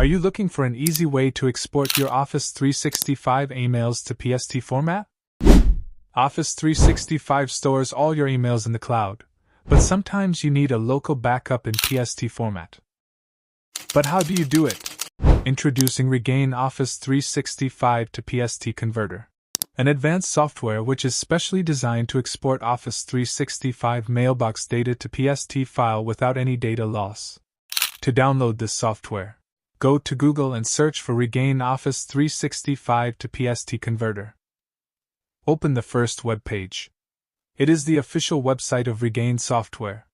Are you looking for an easy way to export your Office 365 emails to PST format? Office 365 stores all your emails in the cloud, but sometimes you need a local backup in PST format. But how do you do it? Introducing Regain Office 365 to PST Converter, an advanced software which is specially designed to export Office 365 mailbox data to PST file without any data loss. To download this software, go to Google and search for Regain Office 365 to PST Converter. Open the first web page. It is the official website of Regain software.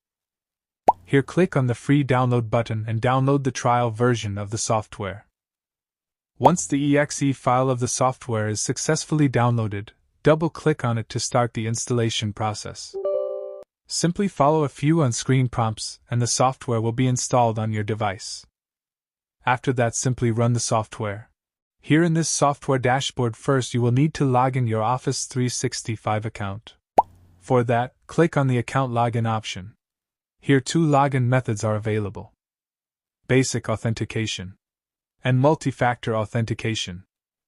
Here click on the free download button and download the trial version of the software. Once the exe file of the software is successfully downloaded, double-click on it to start the installation process. Simply follow a few on-screen prompts and the software will be installed on your device. After that, simply run the software. Here in this software dashboard, first you will need to log in your Office 365 account. For that, click on the Account Login option. Here two login methods are available: Basic Authentication and Multi-Factor Authentication.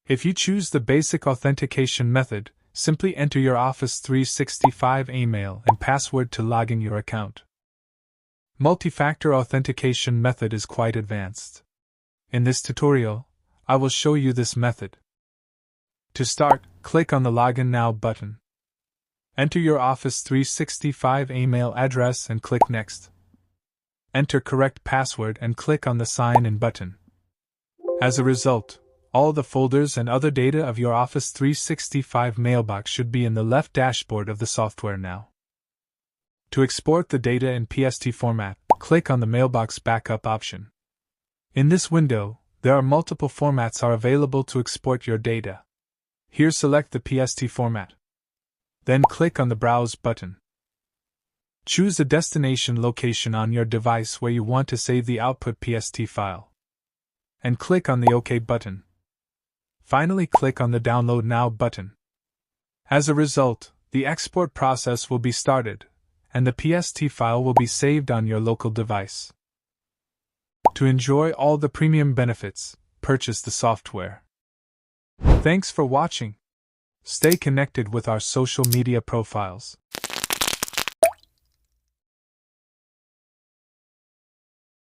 If you choose the Basic Authentication method, simply enter your Office 365 email and password to log in your account. Multi-Factor Authentication method is quite advanced. In this tutorial, I will show you this method. To start, click on the Login Now button. Enter your Office 365 email address and click Next. Enter correct password and click on the Sign In button. As a result, all the folders and other data of your Office 365 mailbox should be in the left dashboard of the software now. To export the data in PST format, click on the Mailbox Backup option. In this window, there are multiple formats are available to export your data. Here select the PST format. Then click on the Browse button. Choose a destination location on your device where you want to save the output PST file. And click on the OK button. Finally, click on the Download Now button. As a result, the export process will be started, and the PST file will be saved on your local device. To enjoy all the premium benefits, purchase the software. Thanks for watching. Stay connected with our social media profiles.